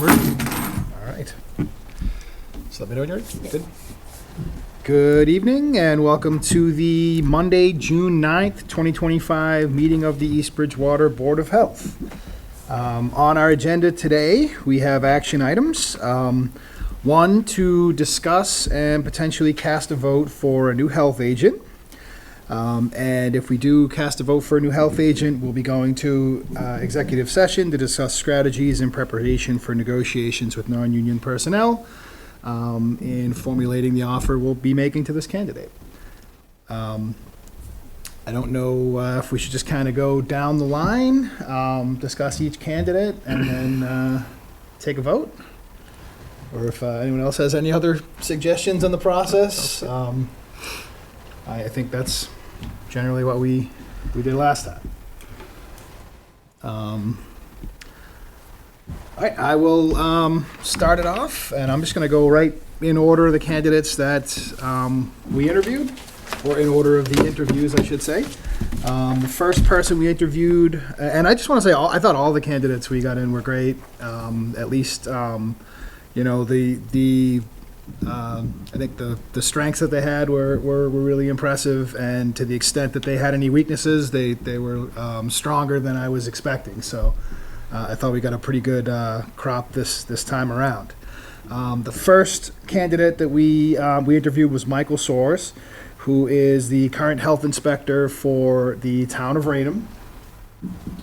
over. All right. So let me know when you're ready. Good. Good evening and welcome to the Monday, June 9th, 2025 meeting of the East Bridgewater Board of Health. On our agenda today, we have action items. One, to discuss and potentially cast a vote for a new health agent. And if we do cast a vote for a new health agent, we'll be going to executive session to discuss strategies in preparation for negotiations with non-union personnel in formulating the offer we'll be making to this candidate. I don't know if we should just kind of go down the line, discuss each candidate, and then take a vote, or if anyone else has any other suggestions on the process. I think that's generally what we did last time. All right, I will start it off, and I'm just going to go right in order of the candidates that we interviewed, or in order of the interviews, I should say. The first person we interviewed, and I just want to say, I thought all the candidates we got in were great. At least, I think the strengths that they had were really impressive, and to the extent that they had any weaknesses, they were stronger than I was expecting. So I thought we got a pretty good crop this time around. The first candidate that we interviewed was Michael Soares, who is the current health inspector for the town of Raynham.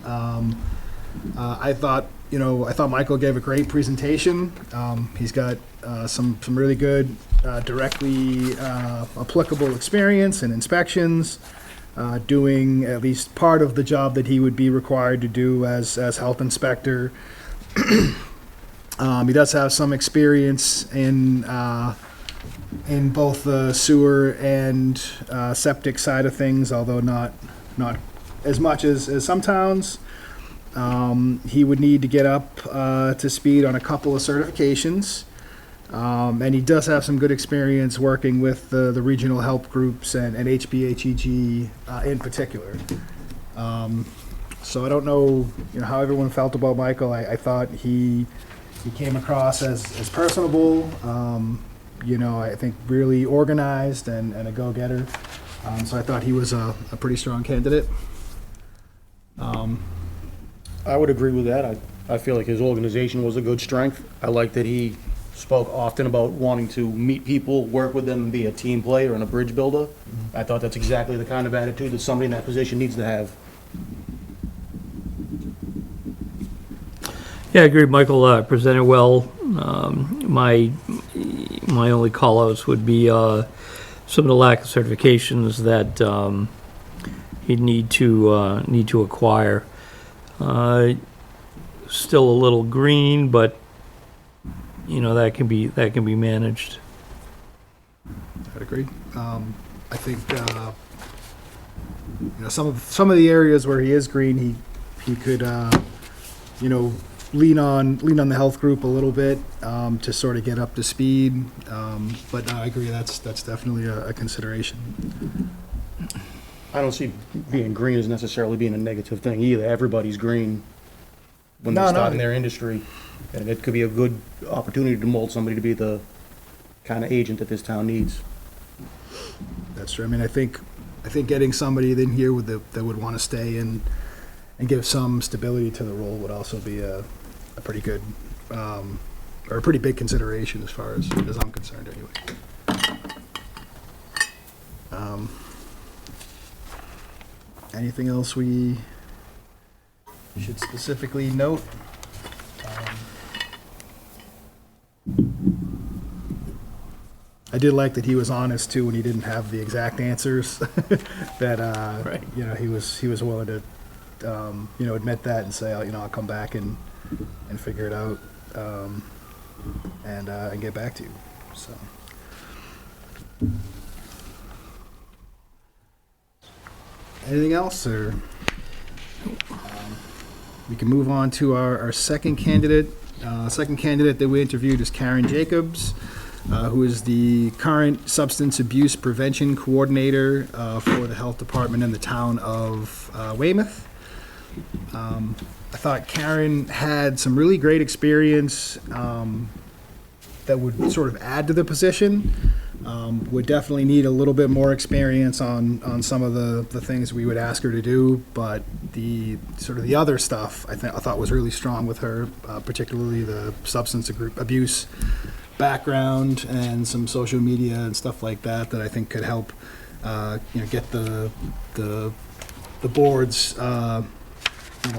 I thought Michael gave a great presentation. He's got some really good, directly applicable experience in inspections, doing at least part of the job that he would be required to do as health inspector. He does have some experience in both the sewer and septic side of things, although not as much as some towns. He would need to get up to speed on a couple of certifications, and he does have some good experience working with the regional help groups and HBHEG in particular. So I don't know, how everyone felt about Michael. I thought he came across as personable, I think really organized and a go-getter. So I thought he was a pretty strong candidate. I would agree with that. I feel like his organization was a good strength. I like that he spoke often about wanting to meet people, work with them, and be a team player and a bridge builder. I thought that's exactly the kind of attitude that somebody in that position needs to have. Yeah, I agree. Michael presented well. My only call-outs would be some of the lack of certifications that he'd need to acquire. Still a little green, but that can be managed. I'd agree. I think some of the areas where he is green, he could lean on the health group a little bit to sort of get up to speed. But no, I agree. That's definitely a consideration. I don't see being green as necessarily being a negative thing either. Everybody's green when they start in their industry, and it could be a good opportunity to mold somebody to be the kind of agent that this town needs. That's true. I mean, I think getting somebody in here that would want to stay and give some stability to the role would also be a pretty good or a pretty big consideration as far as I'm concerned anyway. Anything else we should specifically note? I did like that he was honest too when he didn't have the exact answers. That Right. He was willing to admit that and say, I'll come back and figure it out and get back to you. So. Anything else, or we can move on to our second candidate. Second candidate that we interviewed is Karen Jacobs, who is the current substance abuse prevention coordinator for the health department in the town of Weymouth. I thought Karen had some really great experience that would sort of add to the position. Would definitely need a little bit more experience on some of the things we would ask her to do, but the sort of the other stuff I thought was really strong with her, particularly the substance abuse background and some social media and stuff like that I think could help get the board's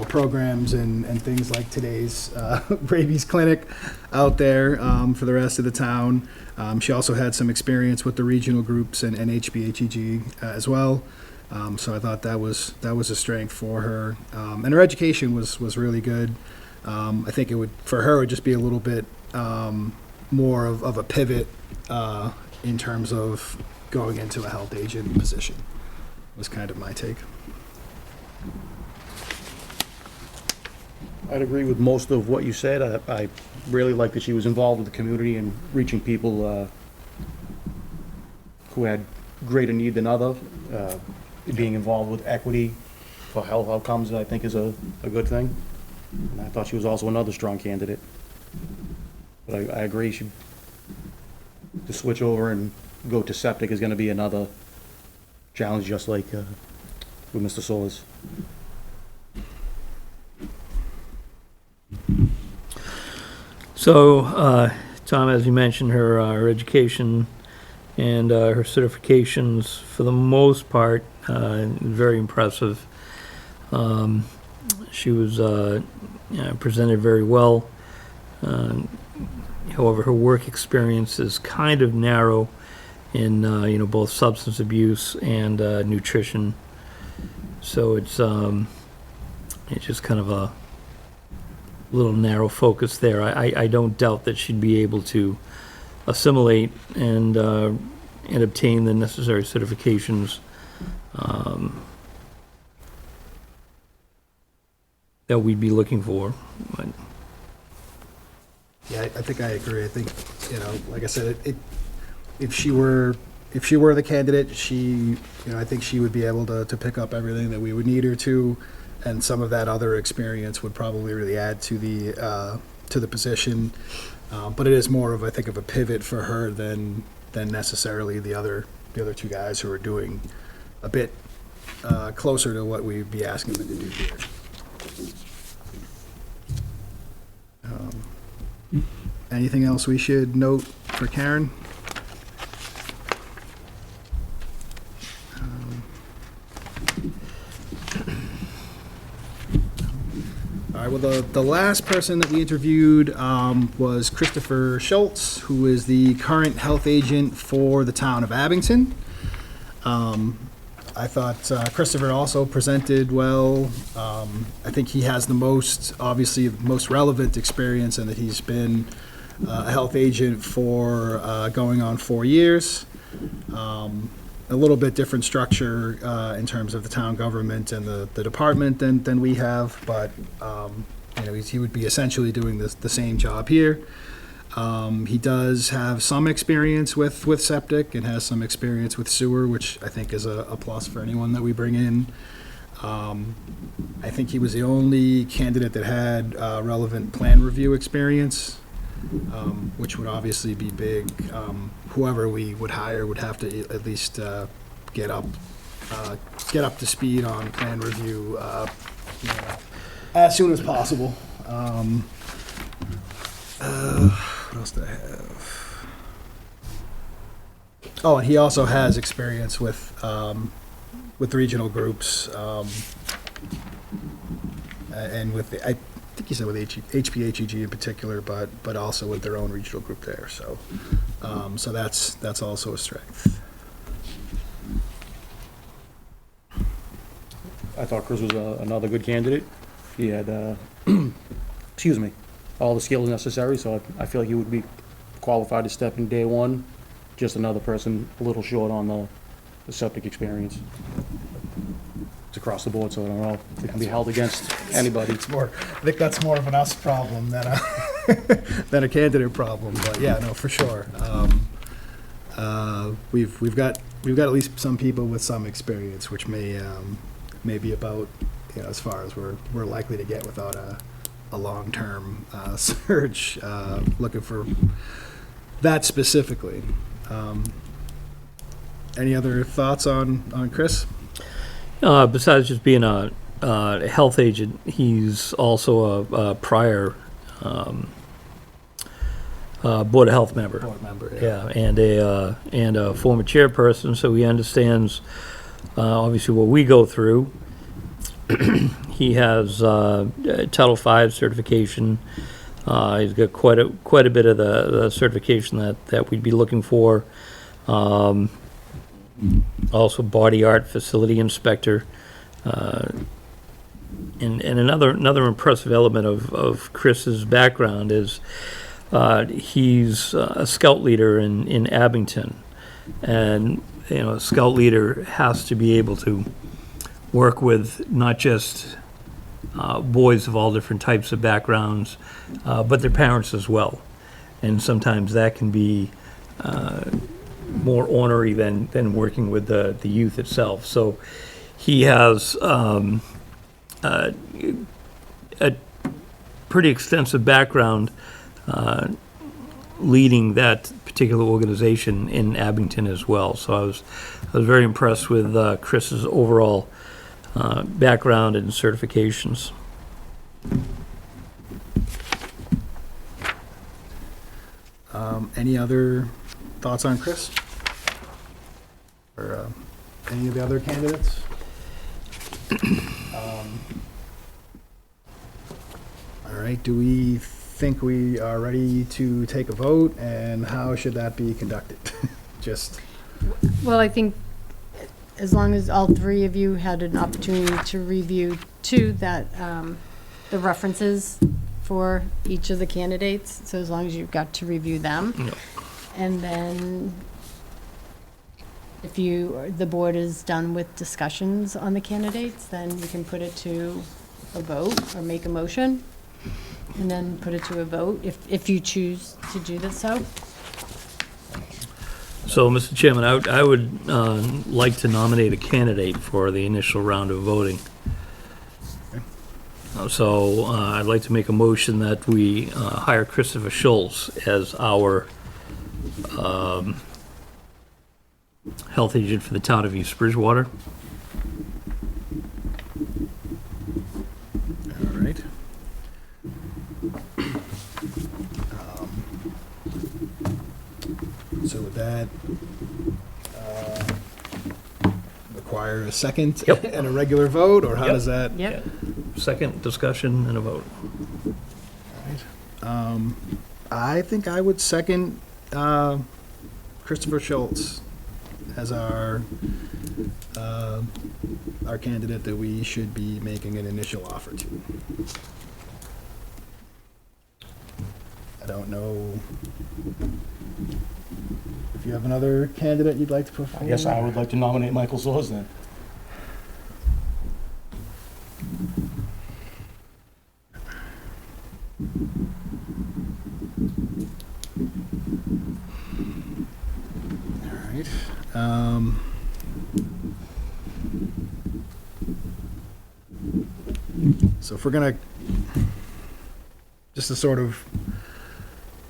programs and things like today's rabies clinic out there for the rest of the town. She also had some experience with the regional groups and HBHEG as well. So I thought that was a strength for her. And her education was really good. I think for her, it would just be a little bit more of a pivot in terms of going into a health agent position, was kind of my take. I'd agree with most of what you said. I really like that she was involved with the community and reaching people who had greater need than others. Being involved with equity for health outcomes, I think, is a good thing. And I thought she was also another strong candidate. But I agree, to switch over and go to septic is going to be another challenge, just like with Mr. Solis. So, Tom, as you mentioned, her education and her certifications, for the most part, very impressive. She was presented very well. However, her work experience is kind of narrow in both substance abuse and nutrition. So it's just kind of a little narrow focus there. I don't doubt that she'd be able to assimilate and obtain the necessary certifications that we'd be looking for. But Yeah, I think I agree. I think, like I said, if she were the candidate, I think she would be able to pick up everything that we would need her to, and some of that other experience would probably really add to the position. But it is more of, I think, of a pivot for her than necessarily the other two guys who are doing a bit closer to what we'd be asking them to do here. Anything else we should note for Karen? All right, well, the last person that we interviewed was Christopher Schultz, who is the current health agent for the town of Abington. I thought Christopher also presented well. I think he has the most relevant experience, and that he's been a health agent for going on 4 years. A little bit different structure in terms of the town government and the department than we have, but he would be essentially doing the same job here. He does have some experience with septic and has some experience with sewer, which I think is a plus for anyone that we bring in. I think he was the only candidate that had relevant plan review experience, which would obviously be big. Whoever we would hire would have to at least get up to speed on plan review as soon as possible. What else do I have? Oh, and he also has experience with regional groups, and with I think he said with HPHEG in particular, but also with their own regional group there. So, so that's also a strength. I thought Chris was another good candidate. He had, excuse me, all the skills necessary, so I feel like he would be qualified to step in day one. Just another person a little short on the septic experience. It's across the board, so I don't know if it can be held against anybody. I think that's more of an us problem than a candidate problem. But yeah, no, for sure. We've got at least some people with some experience, which may be about as far as we're likely to get without a long-term search, looking for that specifically. Any other thoughts on Chris? Besides just being a health agent, he's also a prior Board of Health member. Board member, Yeah, and a former chairperson, so he understands obviously what we go through. He has Title V certification. He's got quite a bit of the certification that we'd be looking for. Also, body art facility inspector. And another impressive element of Chris's background is he's a scout leader in Abington, and a scout leader has to be able to work with not just boys of all different types of backgrounds, but their parents as well, and sometimes that can be more ornery than working with the youth itself. So he has a pretty extensive background leading that particular organization in Abington as well. So I was very impressed with Chris's overall background and certifications. Any other thoughts on Chris? Or any of the other candidates? All right, do we think we are ready to take a vote, and how should that be conducted? Just, Well, I think as long as all three of you had an opportunity to review too, that, the references for each of the candidates, so as long as you've got to review them. Yep. And then if the board is done with discussions on the candidates, then you can put it to a vote or make a motion, and then put it to a vote if you choose to do this so. So, Mr. Chairman, I would like to nominate a candidate for the initial round of voting. So I'd like to make a motion that we hire Christopher Schultz as our health agent for the town of East Bridgewater. all right. So would that require a second Yep. and a regular vote, or how Yep. does that? Yep. Second discussion and a vote. I think I would second Christopher Schultz as our candidate that we should be making an initial offer to. I don't know if you have another candidate you'd like to put I forward. guess I would like to nominate Michael Soers then. All right. So if we're gonna, just to sort of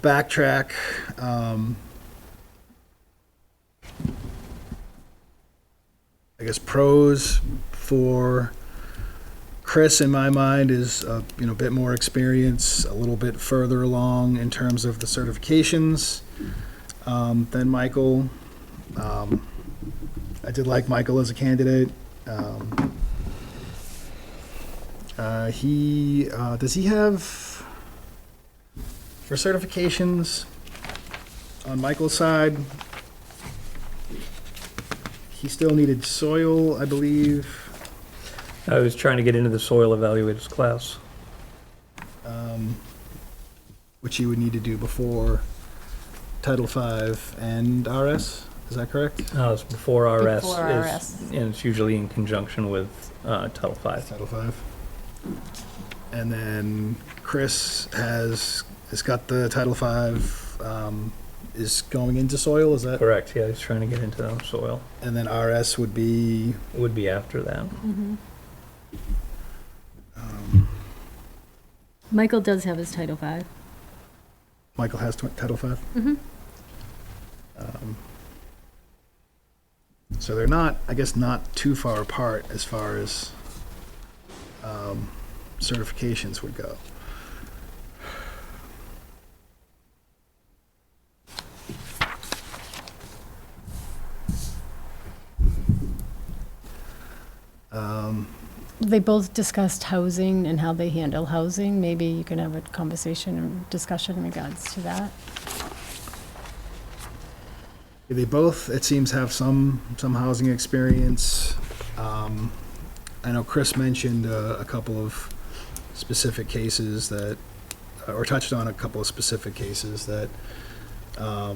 backtrack, I guess pros for Chris, in my mind, is a bit more experience, a little bit further along in terms of the certifications than Michael. I did like Michael as a candidate. Does he have, for certifications on Michael's side, he still needed soil, I believe. I was trying to get into the soil evaluators class. Which you would need to do before Title V and RS, is that correct? It's before RS. Before RS. And it's usually in conjunction with Title V. Title V. And then Chris has got the Title V, is going into soil, is that? Correct, yeah, he's trying to get into soil. And then RS would be, Would be after that. Mm-hmm. Michael does have his Title V. Michael has Title V? Mhm. So they're not, I guess, not too far apart as far as certifications would go. They both discussed housing and how they handle housing. Maybe you can have a conversation and discussion in regards to that. They both, it seems, have some housing experience. I know Chris mentioned a couple of specific cases that, or touched on a couple of specific cases that, so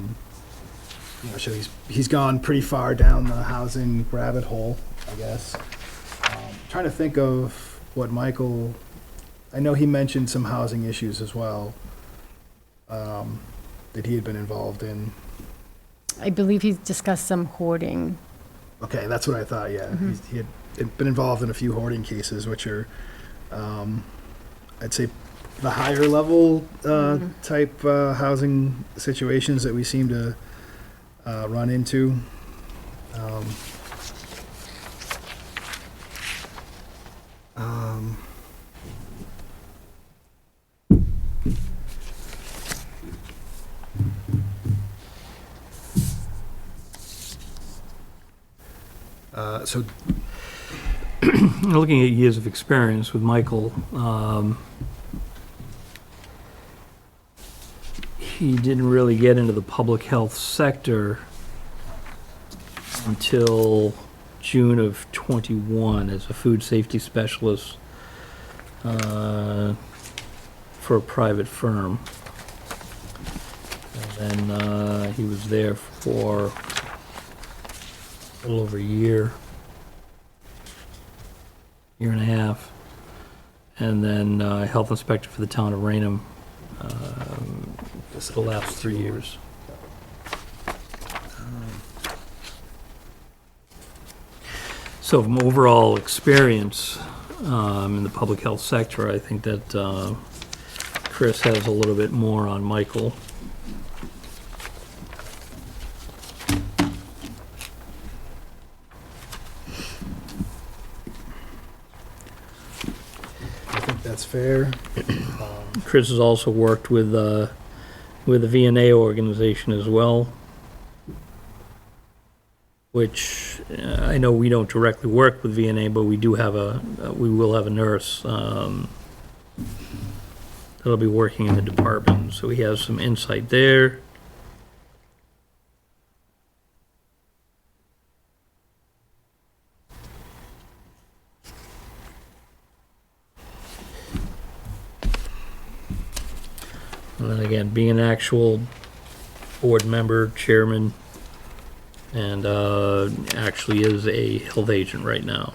he's gone pretty far down the housing rabbit hole, I guess. Trying to think of what Michael, I know he mentioned some housing issues as well, that he had been involved in. I believe he discussed some hoarding. Okay, that's what I thought, yeah. He had been involved in a few hoarding cases, which are, I'd say, the higher level type housing situations that we seem to run into. So Looking at years of experience with Michael, he didn't really get into the public health sector until June of '21 as a food safety specialist for a private firm. And then he was there for a little over a year and a half. And then health inspector for the town of Rainham for the last 3 years. So from overall experience in the public health sector, I think that Chris has a little bit more on Michael. I think that's fair. Chris has also worked with the VNA organization as well, which I know we don't directly work with VNA, but we do have we will have a nurse that'll be working in the department, so he has some insight there. And then again, being an actual board member, chairman, and actually is a health agent right now.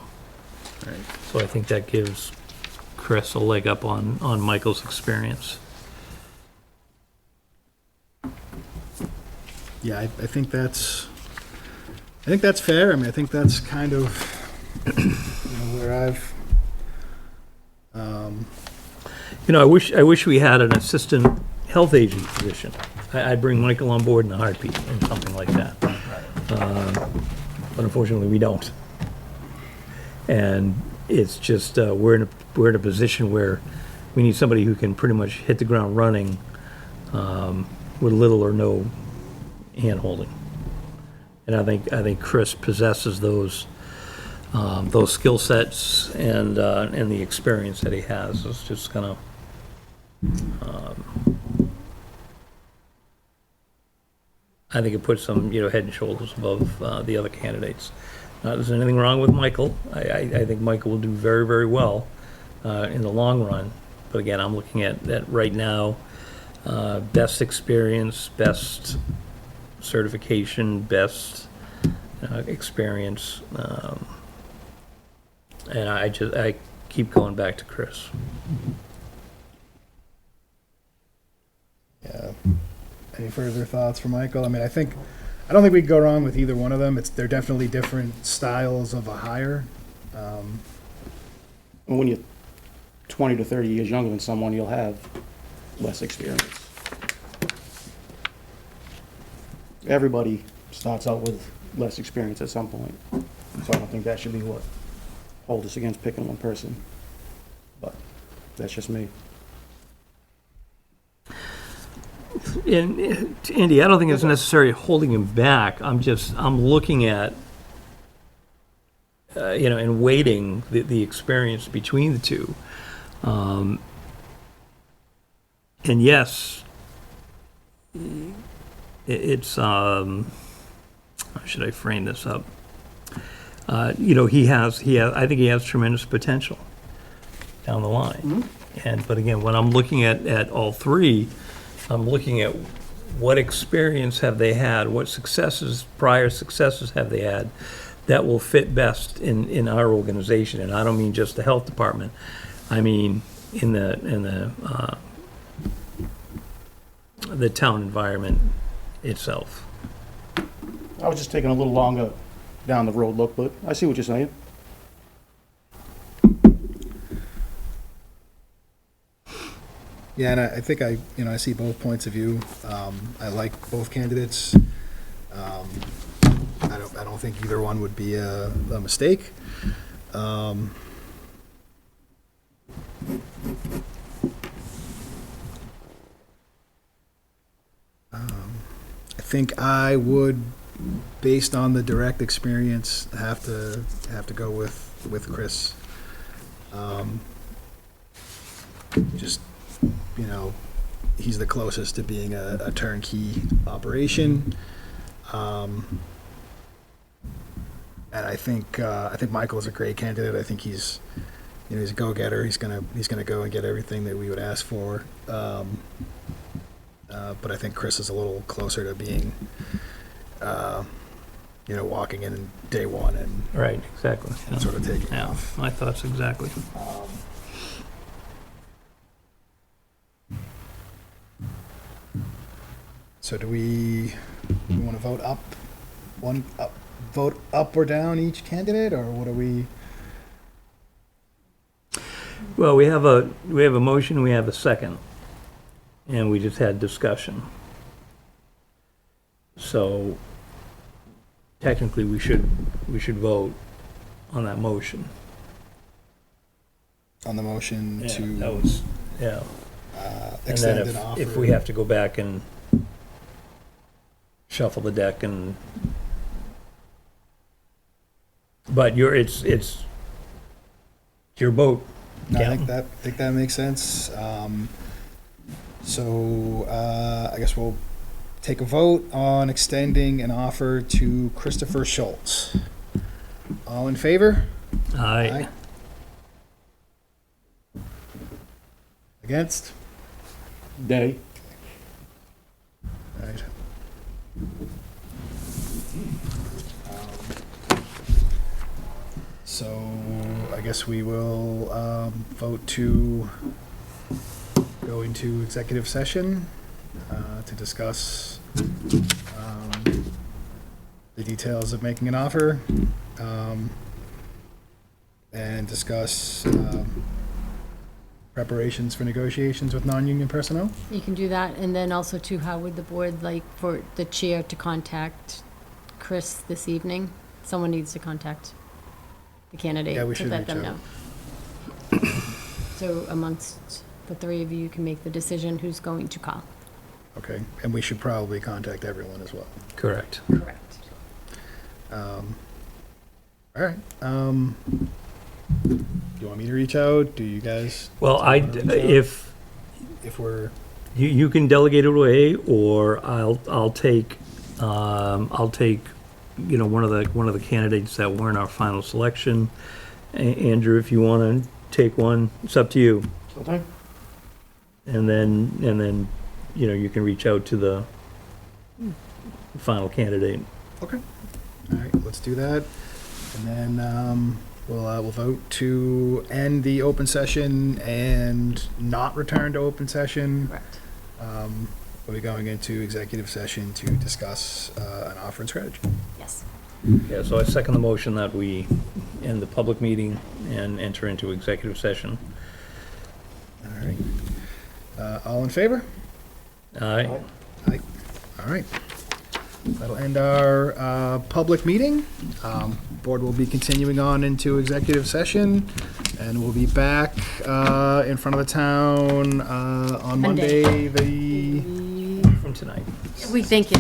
Right. So I think that gives Chris a leg up on Michael's experience. Yeah, I think that's fair. I mean, I think that's kind of where I've. I wish we had an assistant health agent position. I'd bring Michael on board in a heartbeat and something like that. But unfortunately, we don't. And it's just we're in a position where we need somebody who can pretty much hit the ground running with little or no hand-holding. And I think Chris possesses those skill sets and the experience that he has. It's just kind of I think it puts them, head and shoulders above the other candidates. Not there's anything wrong with Michael. I think Michael will do very, very well in the long run. But again, I'm looking at right now, best experience, best certification, best experience. And I keep going back to Chris. Yeah. Any further thoughts for Michael? I mean, I don't think we could go wrong with either one of them. They're definitely different styles of a hire. When you 20 to 30 years younger than someone, you'll have less experience. Everybody starts out with less experience at some point. So I don't think that should be what holds us against picking one person. But that's just me. And Andy, I don't think it's necessarily holding him back. I'm looking at, and weighting the experience between the two. And yes, it's, how should I frame this up? I think he has tremendous potential down the line. But again, when I'm looking at all three, I'm looking at what experience have they had, what prior successes have they had that will fit best in our organization. And I don't mean just the health department. I mean in the town environment itself. I was just taking a little longer down the road look, but I see what you're saying. Yeah, and I think I see both points of view. I like both candidates. I don't think either one would be a mistake. I think I would, based on the direct experience, have to go with Chris. Just, he's the closest to being a turnkey operation. And I think Michael's a great candidate. I think he's a go-getter. He's gonna go and get everything that we would ask for. But I think Chris is a little closer to being, walking in day one and Right, exactly. sort of taking Yeah, off. my thoughts exactly. So do we want to vote vote up or down each candidate, or what are we? Well, we have a motion, we have a second, and we just had discussion. So technically, we should vote on that motion. On the motion to That was, yeah. And extend then an offer. if we have to go back and shuffle the deck but it's your vote. No, I Yeah. think that makes sense. So I guess we'll take a vote on extending an offer to Christopher Schultz. All in favor? Aye. Against? Day. All right. So I guess we will vote to go into executive session to discuss the details of making an offer and discuss preparations for negotiations with non-union personnel. You can do that, and then also too, how would the board like for the chair to contact Chris this evening? Someone needs to contact the candidate Yeah, we to should let reach them out. know. So amongst the three of you can make the decision who's going to call. Okay, and we should probably contact everyone as well. Correct. Correct. All right. Do you want me to reach out? Do you guys? Well, if we're you can delegate it away, or I'll take one of the candidates that weren't our final selection. Andrew, if you want to take one, it's up to you. Okay. And then you can reach out to the final candidate. okay. All right, let's do that, and then we'll vote to end the open session and not return to open session. Correct. We'll be going into executive session to discuss an offer and strategy. Yes. Yeah, so I second the motion that we end the public meeting and enter into executive session All in favor? Aye. Aye. All right. That'll end our public meeting. Board will be continuing on into executive session, and we'll be back in front of the town on Monday. Monday, the From tonight. We thank you.